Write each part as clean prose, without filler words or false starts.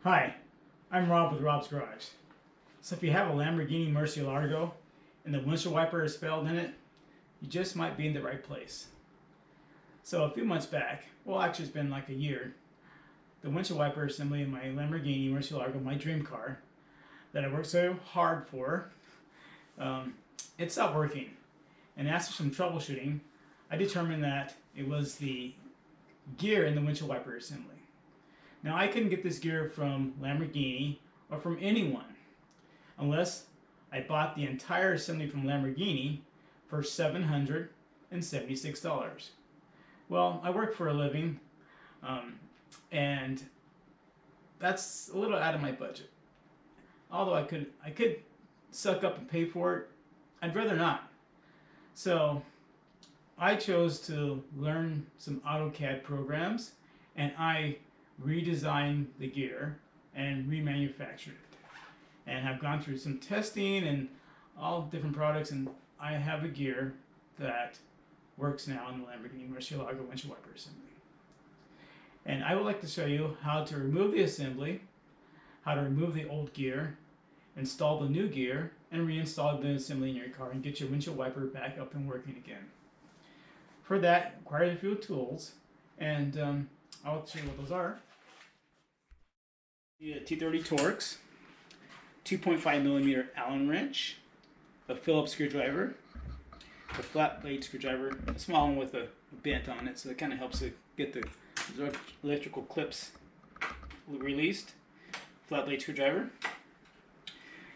Hi, I'm Rob with Rob's Garage. So if you have a Lamborghini Murcielago and the windshield wiper has failed in it, you just might be in the right place. So a few months back, well actually it's been like a year, the windshield wiper assembly in my Lamborghini Murcielago, my dream car, that I worked so hard for, it stopped working. And after some troubleshooting, I determined that it was the gear in the windshield wiper assembly. Now I couldn't get this gear from Lamborghini or from anyone unless I bought the entire assembly from Lamborghini for $776. Well, I work for a living and that's a little out of my budget. Although I could suck up and pay for it, I'd rather not. So I chose to learn some AutoCAD programs and I redesigned the gear and remanufactured it. And I've gone through some testing and all different products, and I have a gear that works now in the Lamborghini Murcielago windshield wiper assembly. And I would like to show you how to remove the assembly, how to remove the old gear, install the new gear, and reinstall the assembly in your car and get your windshield wiper back up and working again. For that, require a few tools, and I'll show you what those are. You need a T30 Torx, 2.5mm Allen wrench, a Phillips screwdriver, a flat blade screwdriver, a small one with a bent on it, so it kind of helps to get the electrical clips released. Flat blade screwdriver.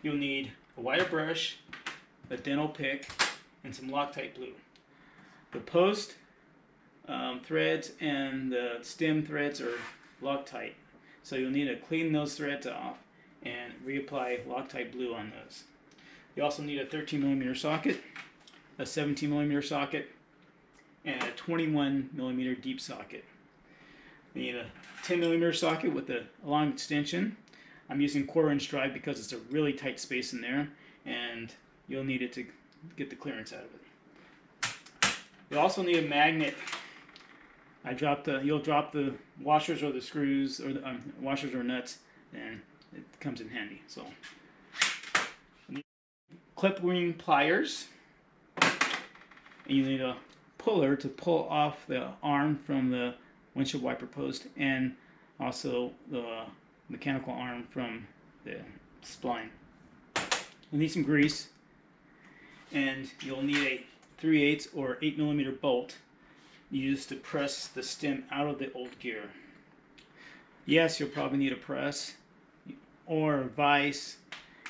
You'll need a wire brush, a dental pick, and some Loctite glue. The post threads and the stem threads are Loctite, so you'll need to clean those threads off and reapply Loctite glue on those. You also need a 13mm socket, a 17mm socket, and a 21mm deep socket. You need a 10mm socket with a long extension. I'm using 1/4" drive because it's a really tight space in there, and you'll need it to get the clearance out of it. You also need a magnet. You'll drop the washers or the screws, or the washers or nuts, and it comes in handy. So, clip ring pliers, and you need a puller to pull off the arm from the windshield wiper post, and also the mechanical arm from the spline. You'll need some grease, and you'll need a 3/8 or 8mm bolt used to press the stem out of the old gear. Yes, you'll probably need a press or a vise.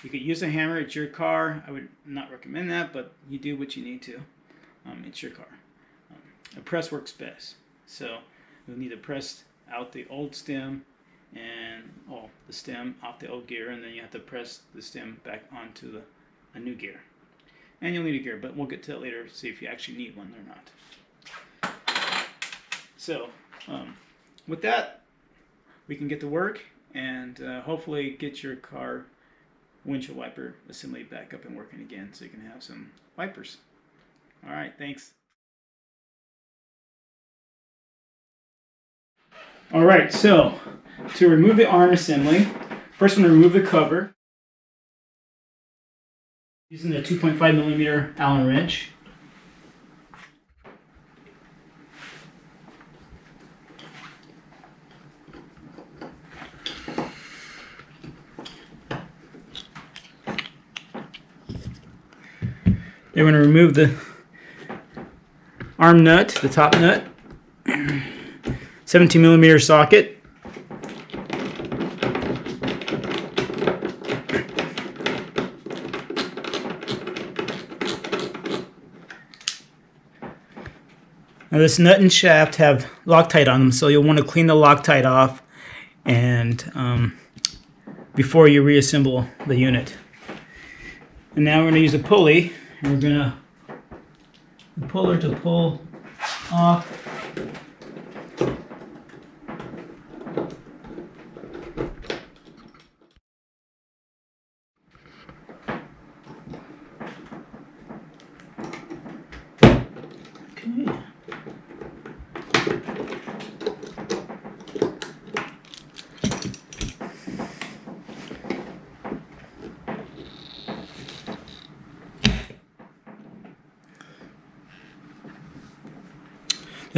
You could use a hammer. It's your car. I would not recommend that, but you do what you need to. It's your car. A press works best. So you'll need to press out the old stem and the stem off the old gear, and then you have to press the stem back onto a new gear. And you'll need a gear, but we'll get to that later, see if you actually need one or not. So with that, we can get to work and hopefully get your car windshield wiper assembly back up and working again so you can have some wipers. All right, thanks. All right, so to remove the arm assembly, first I'm going to remove the cover using the 2.5mm Allen wrench. Then we're going to remove the arm nut, the top nut, 17mm socket. Now this nut and shaft have Loctite on them, so you'll want to clean the Loctite off and before you reassemble the unit. And now we're going to use a pulley, and we're going to puller to pull off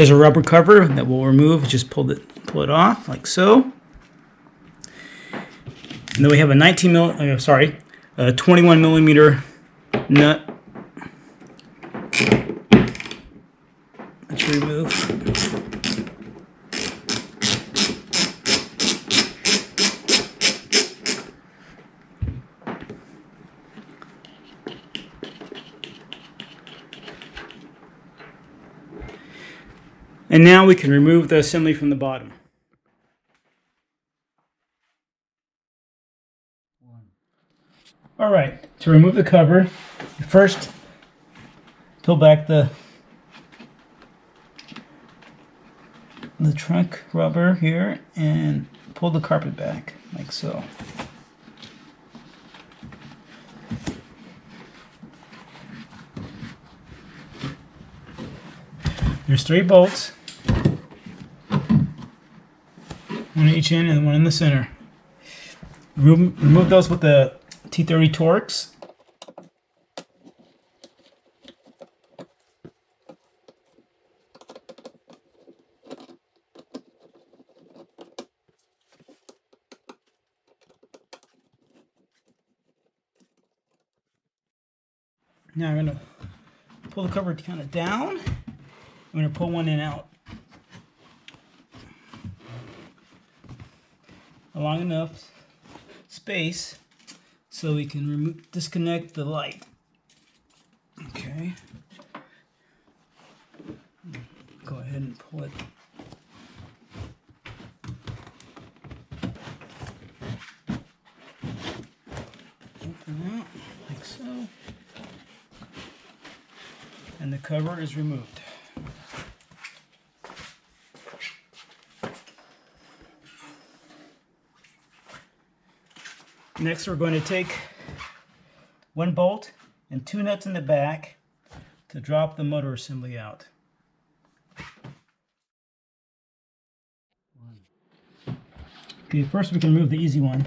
There's a rubber cover that we'll remove. Just pull it off like so. And then we have a 21 millimeter nut. Let's remove. And now we can remove the assembly from the bottom. All right, to remove the cover, first peel back the trunk rubber here and pull the carpet back like so. There's 3 bolts, one at each end and one in the center. Remove those with the T30 Torx. Now I'm going to pull the cover kind of down. I'm going to pull one in out. A long enough space so we can disconnect the light. Okay. Go ahead and pull it. Open out like so. And the cover is removed. Next, we're going to take 1 bolt and 2 nuts in the back to drop the motor assembly out. Okay, first we can remove the easy one.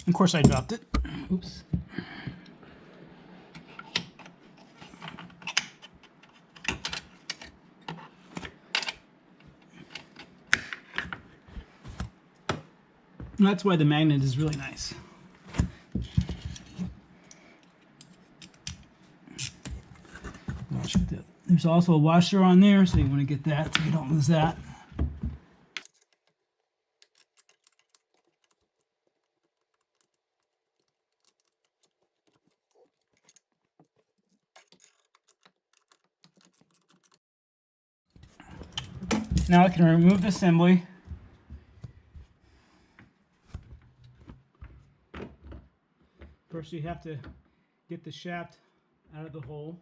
Of course I dropped it. Oops. And that's why the magnet is really nice. There's also a washer on there, so you want to get that so you don't lose that. Now I can remove the assembly. First you have to get the shaft out of the hole.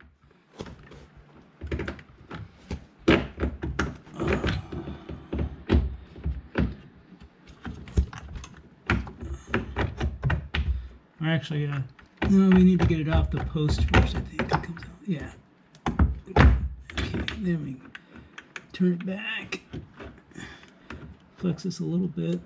Or actually, no, we need to get it off the post first, I think. It comes out. Yeah. Okay, then we turn it back. Flex this a little bit.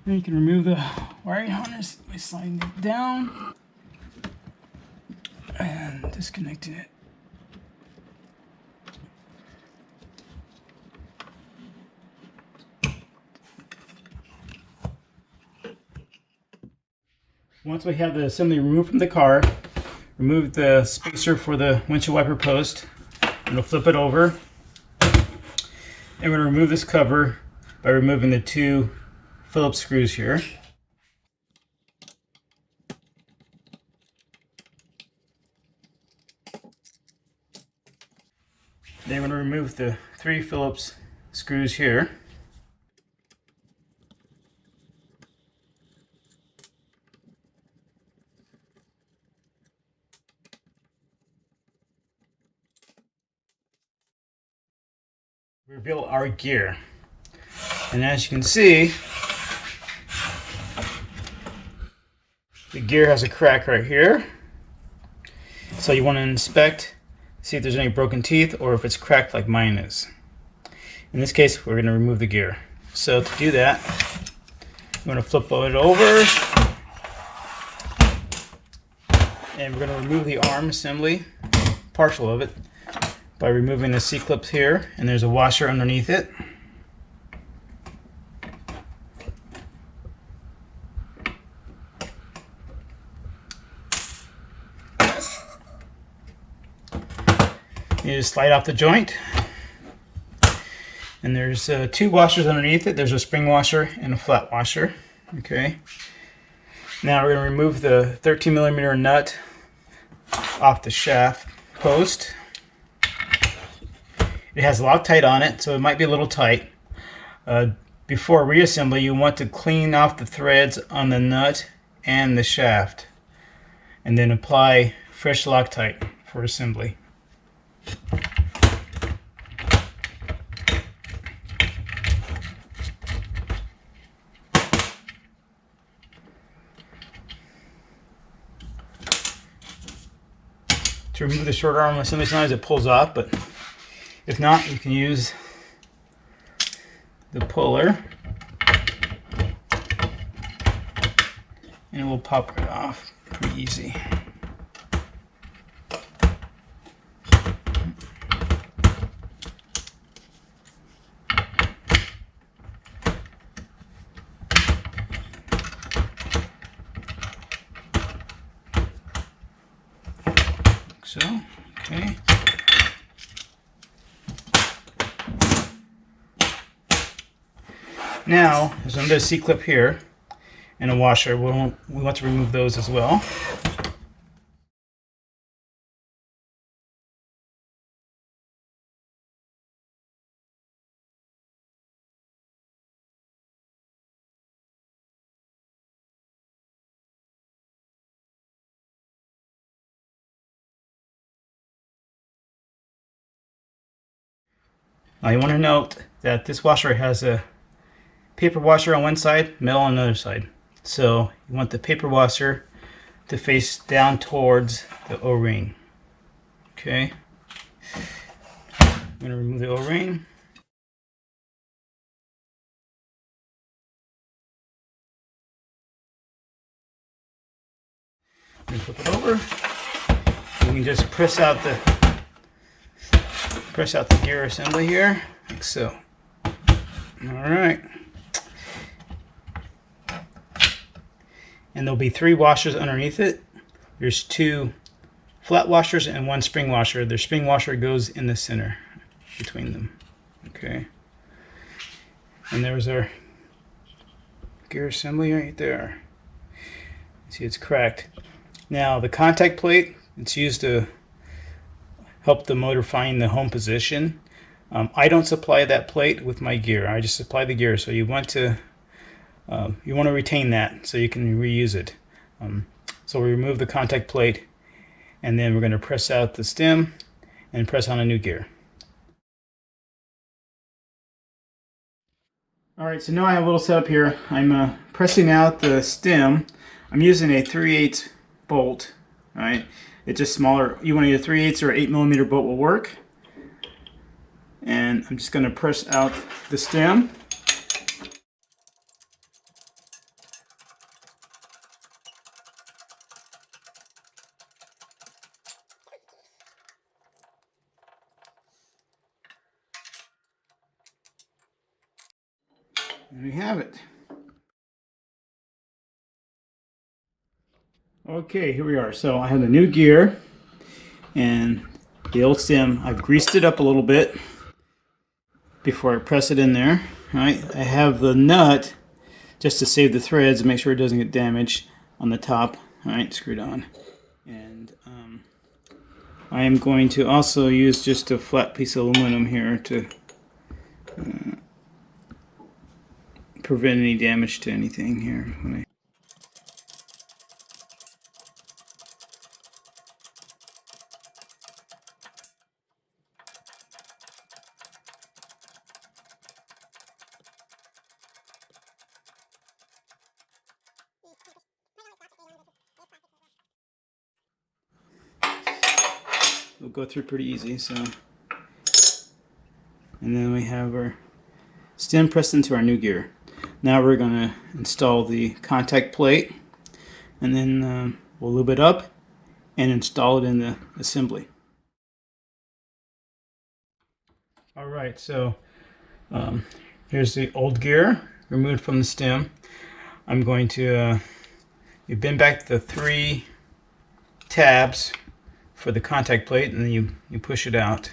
Then you can remove the wiring harness by sliding it down and disconnecting it. Once we have the assembly removed from the car, remove the spacer for the windshield wiper post, and we'll flip it over. And we're going to remove this cover by removing the 2 Phillips screws here. Then I'm going to remove the 3 Phillips screws here. Reveal our gear. And as you can see, the gear has a crack right here. So you want to inspect, see if there's any broken teeth or if it's cracked like mine is. In this case, we're going to remove the gear. So to do that, I'm going to flip it over. And we're going to remove the arm assembly, partial of it, by removing the C-clips here. And there's a washer underneath it. You just slide off the joint, and there's 2 washers underneath it. There's a spring washer and a flat washer. Okay. Now we're going to remove the 13mm nut off the shaft post. It has Loctite on it, so it might be a little tight. Before reassembly, you want to clean off the threads on the nut and the shaft, and then apply fresh Loctite for assembly. To remove the short arm assembly, sometimes it pulls off, but if not, you can use the puller and it will pop right off pretty easy. So, okay. Now, there's another C-clip here and a washer. We want to remove those as well. Now you want to note that this washer has a paper washer on one side, metal on the other side. So you want the paper washer to face down towards the O-ring. Okay. I'm going to remove the O-ring. And flip it over. You can just press out the gear assembly here, like so. Alright. And there'll be 3 washers underneath it. There's 2 flat washers and 1 spring washer. The spring washer goes in the center between them. Okay. And there's our gear assembly right there. See, it's cracked. Now the contact plate, it's used to help the motor find the home position. I don't supply that plate with my gear. I just supply the gear. So you want to retain that so you can reuse it. So we remove the contact plate, and then we're going to press out the stem and press on a new gear. Alright, so now I have a little setup here. I'm pressing out the stem. I'm using a 3/8 bolt. Right? It's just smaller. You want either 3/8 or 8mm bolt will work. And I'm just going to press out the stem. And we have it. Okay, here we are. So I have the new gear and the old stem. I've greased it up a little bit before I press it in there. All right, I have the nut just to save the threads and make sure it doesn't get damaged on the top. All right, screwed on. And I am going to also use just a flat piece of aluminum here to prevent any damage to anything here. It'll go through pretty easy. So, and then we have our stem pressed into our new gear. Now we're going to install the contact plate, and then we'll lube it up and install it in the assembly. Alright, so here's the old gear removed from the stem. I'm going to you bend back the 3 tabs for the contact plate, and then you push it out.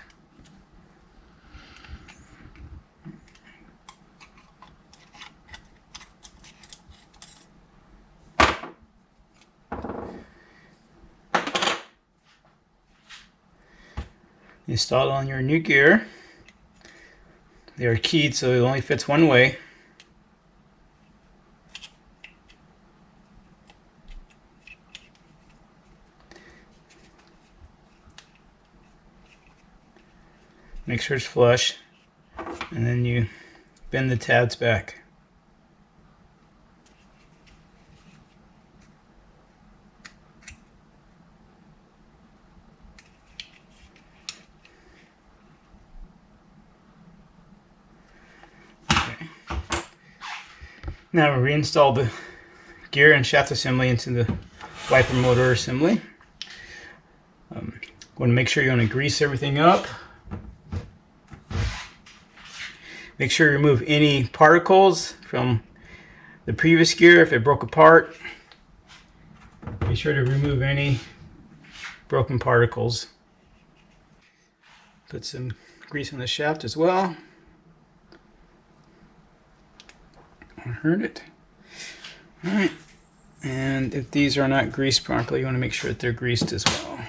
Install it on your new gear. They are keyed, so it only fits one way. Make sure it's flush, and then you bend the tabs back. Okay. Now we reinstall the gear and shaft assembly into the wiper motor assembly. Want to make sure you want to grease everything up. Make sure you remove any particles from the previous gear if it broke apart. Be sure to remove any broken particles. Put some grease on the shaft as well. Don't hurt it. Alright, and if these are not greased properly, you want to make sure that they're greased as well.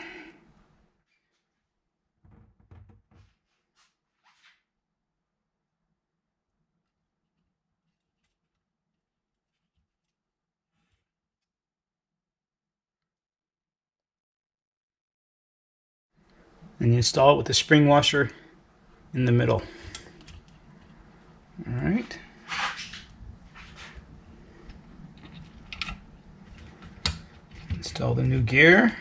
And you install it with the spring washer in the middle. Alright. Install the new gear.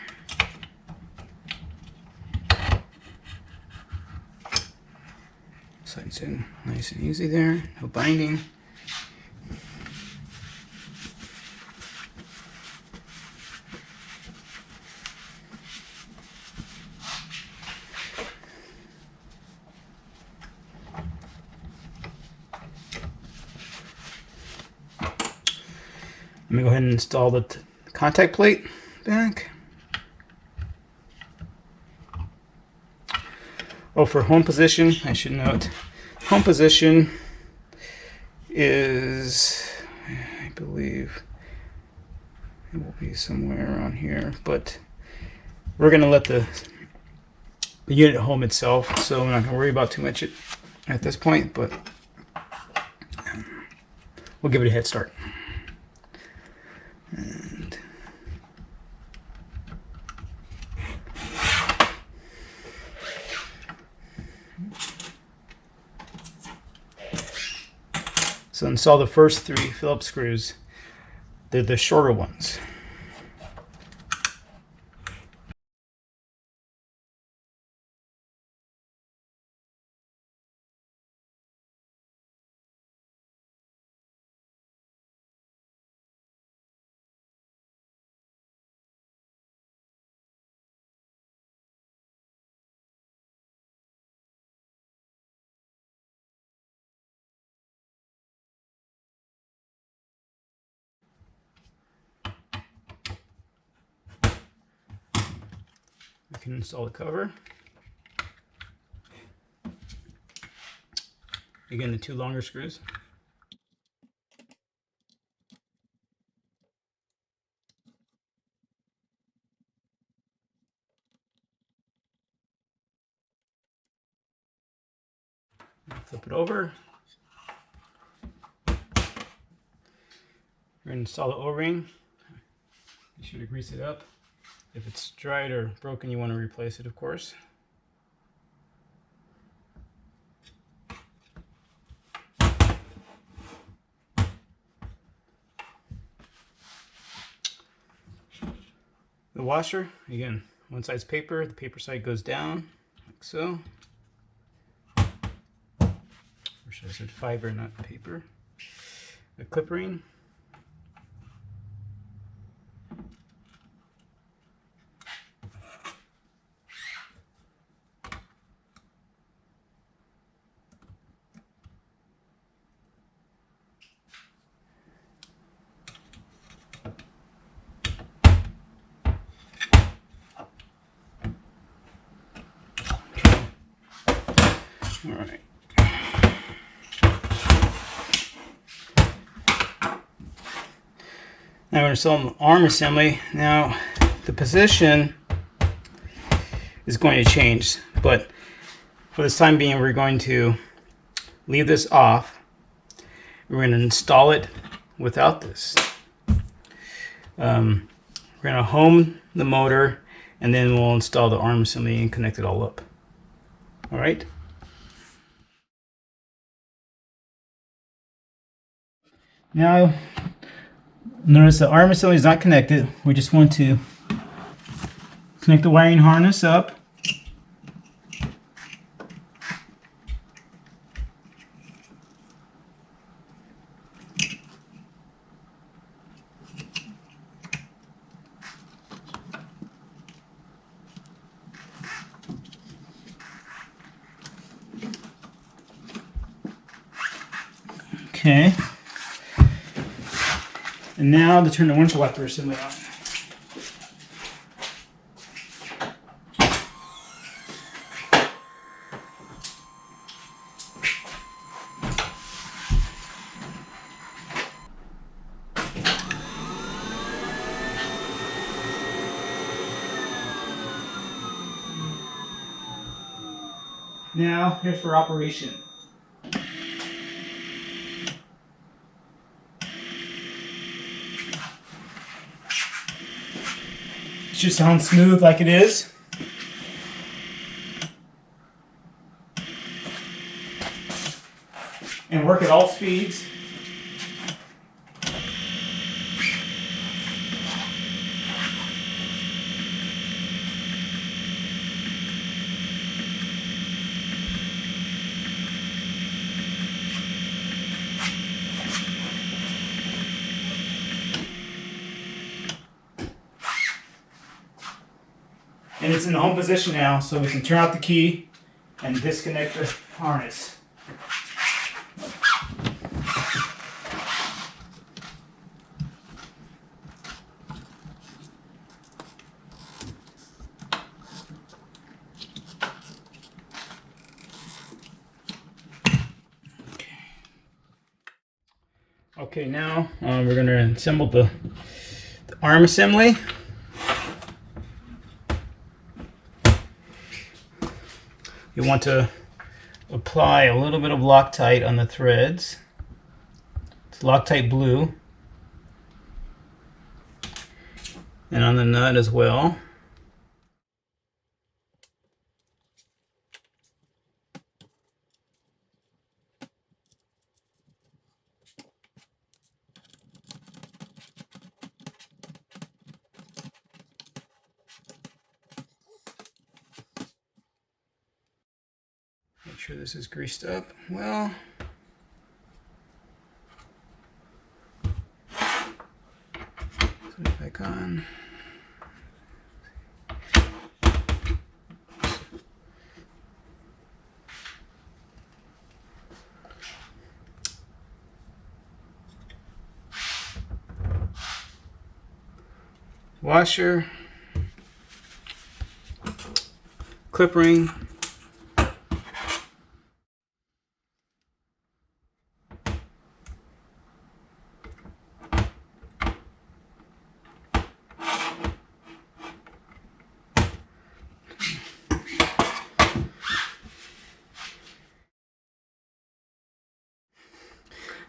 Slides in nice and easy there, no binding. Let me go ahead and install the contact plate back. Oh, for home position, I should note, home position is, I believe, it will be somewhere around here, but we're going to let the unit home itself, so I'm not going to worry about too much at this point, but we'll give it a head start. And so install the first 3 Phillips screws. They're the shorter ones. We can install the cover. Again, the 2 longer screws. Flip it over. We're going to install the O-ring. Be sure to grease it up. If it's dried or broken, you want to replace it, of course. The washer, again, one side's paper, the paper side goes down, like so. Or should I say fiber, not paper. The clip ring. All right. Now we're going to install the arm assembly. Now the position is going to change, but for this time being, we're going to leave this off. We're going to install it without this. We're going to home the motor, and then we'll install the arm assembly and connect it all up. All right. Now, notice the arm assembly is not connected. We just want to connect the wiring harness up. Okay. And now to turn the windshield wiper assembly on. Now, here's for operation. It should sound smooth like it is. And work at all speeds. And it's in the home position now, so we can turn out the key and disconnect the harness. Okay, now we're going to assemble the arm assembly. You want to apply a little bit of Loctite on the threads. It's Loctite blue. And on the nut as well. Make sure this is greased up well. Put it back on. Washer, clip ring,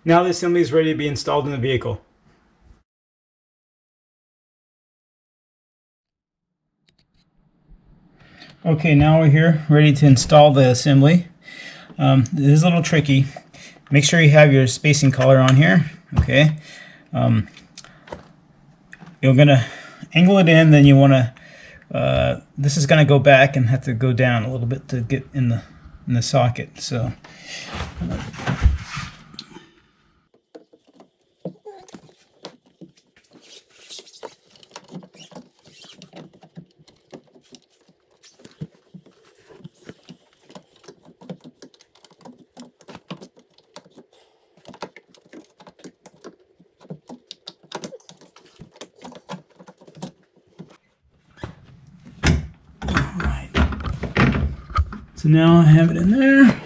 Now the assembly is ready to be installed in the vehicle. Okay, now we're here ready to install the assembly. This is a little tricky. Make sure you have your spacing collar on here. Okay. You're gonna angle it in, then you want to. This is gonna go back and have to go down a little bit to get in the socket. So. So now I have it in there.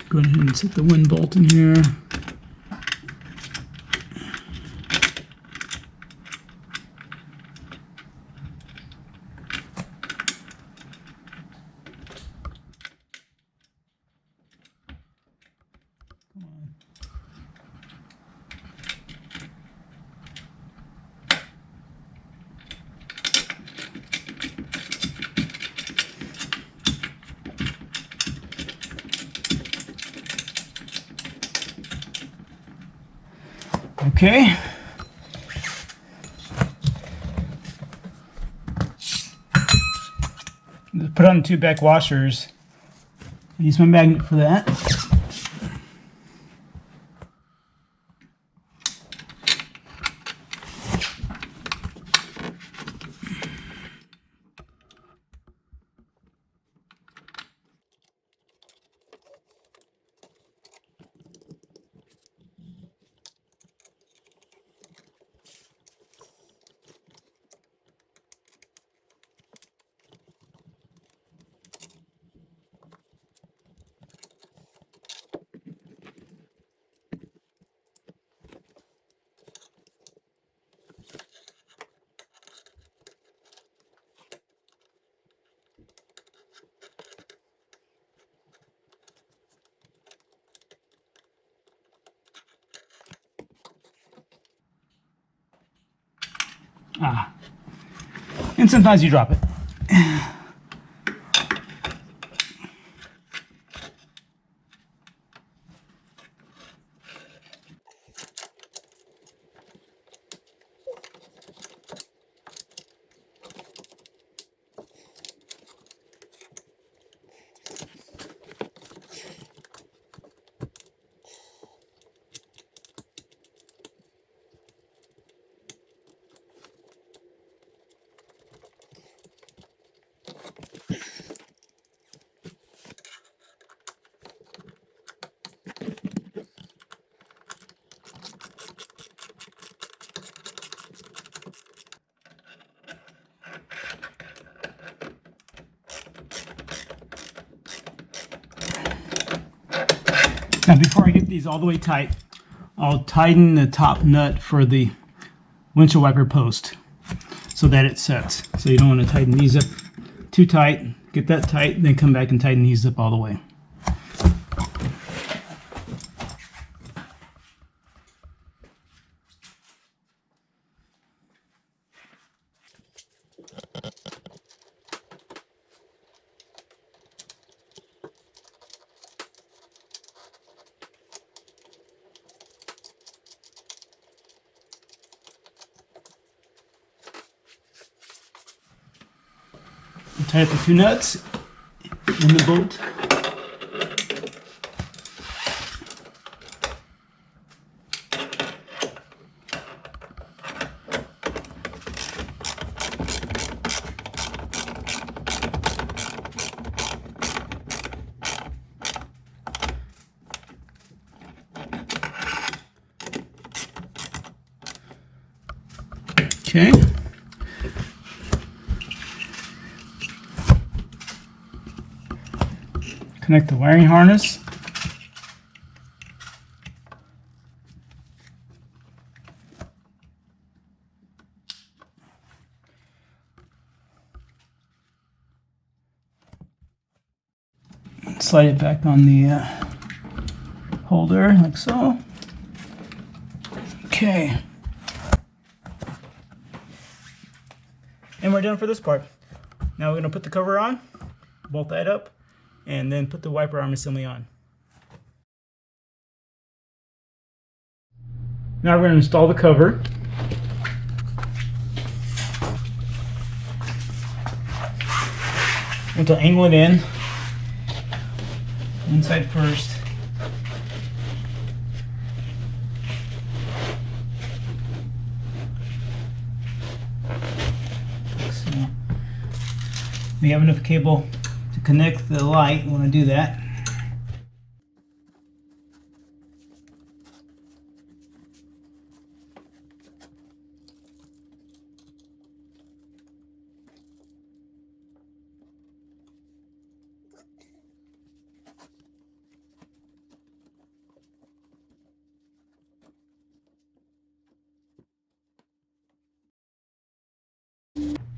Go ahead and set the wind bolt in here. Okay. Put on the two back washers. Use my magnet for that. And sometimes you drop it. Now before I get these all the way tight, I'll tighten the top nut for the windshield wiper post so that it sets. So you don't want to tighten these up too tight. Get that tight, then come back and tighten these up all the way. Tighten the two nuts in the bolt. Okay. Connect the wiring harness. slide it back on the holder like so. Okay. And we're done for this part. Now we're going to put the cover on, bolt that up, and then put the wiper arm assembly on. Now we're going to install the cover. I'm going to angle it in, inside first. So we have enough cable to connect the light. We want to do that.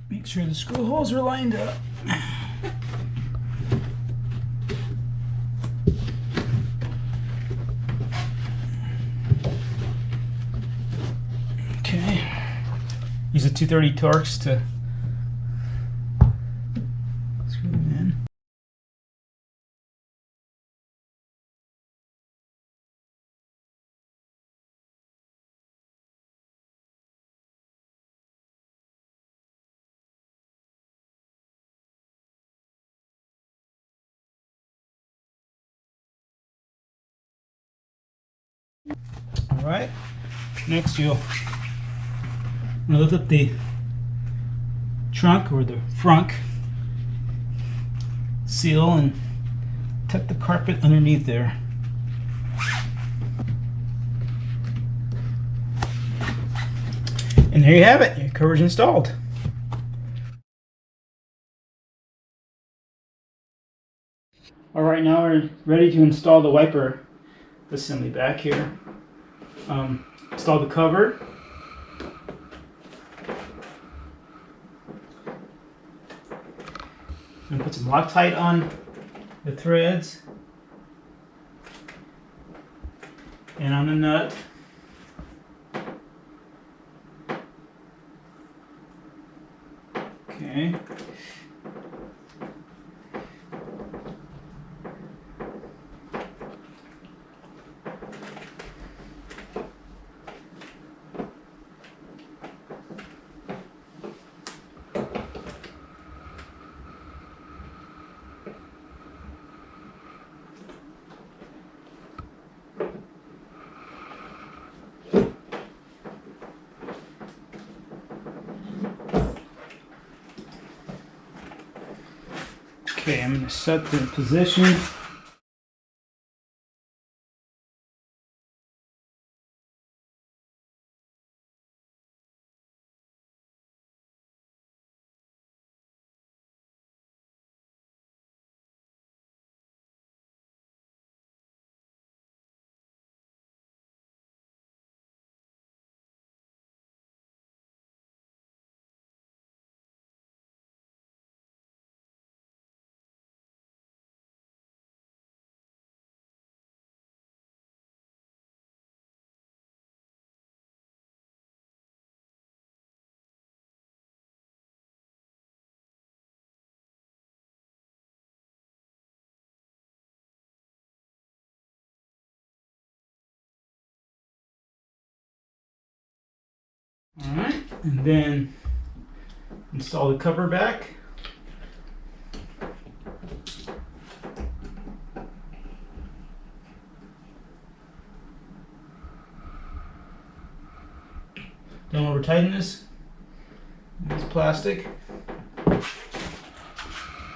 Make sure the screw holes are lined up. Okay. Use the 230 Torx to screw them in. All right. Next, you'll lift up the trunk or the frunk seal and tuck the carpet underneath there. And there you have it. Your cover's installed. All right, now we're ready to install the wiper assembly back here. Install the cover. I'm going to put some Loctite on the threads and on the nut. Okay. Okay, I'm going to set the position. Alright, and then install the cover back. Don't over tighten this. It's plastic.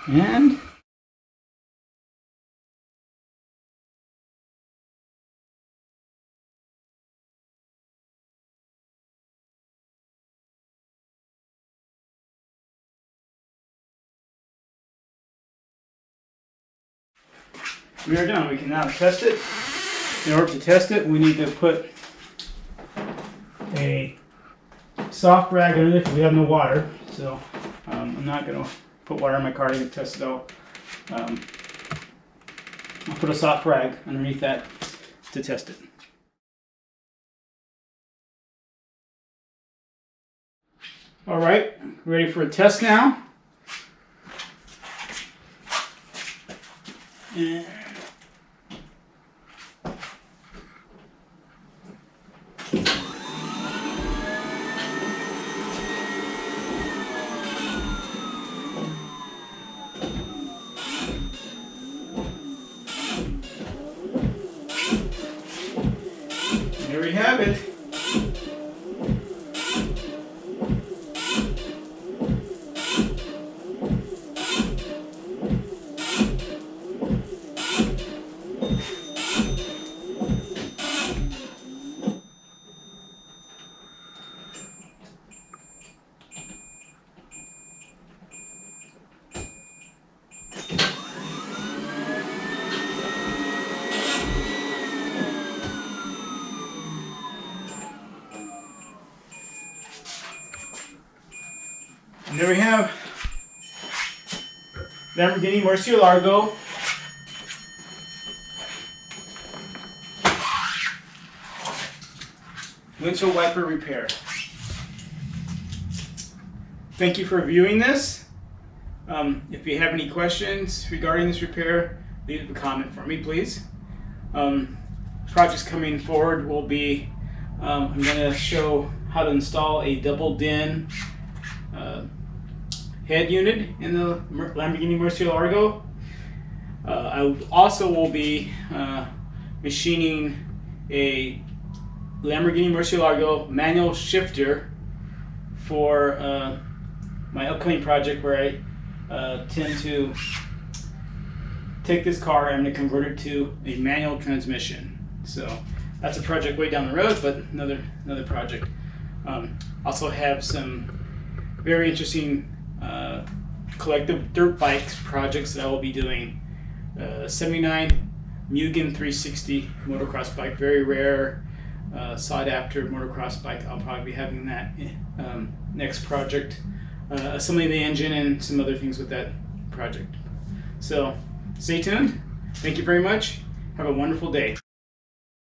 And we are done. We can now test it. In order to test it, we need to put a soft rag underneath if we have no water. So I'm not going to put water in my car to test it out. put a soft rag underneath that to test it. All right, ready for a test now. And there we have it. And there we have Lamborghini Murcielago windshield wiper repair. Thank you for viewing this. If you have any questions regarding this repair, leave a comment for me, please. Projects coming forward will be, I'm going to show how to install a double din head unit in the Lamborghini Murcielago. I also will be machining a Lamborghini Murcielago manual shifter for my upcoming project, where I tend to take this car and I'm going to convert it to a manual transmission. So that's a project way down the road, but another project. Also have some very interesting collective dirt bikes projects that I will be doing. 79 Mugen 360 motocross bike, very rare, sought after motocross bike. I'll probably be having that next project. Assembling the engine and some other things with that project. So stay tuned. Thank you very much. Have a wonderful day.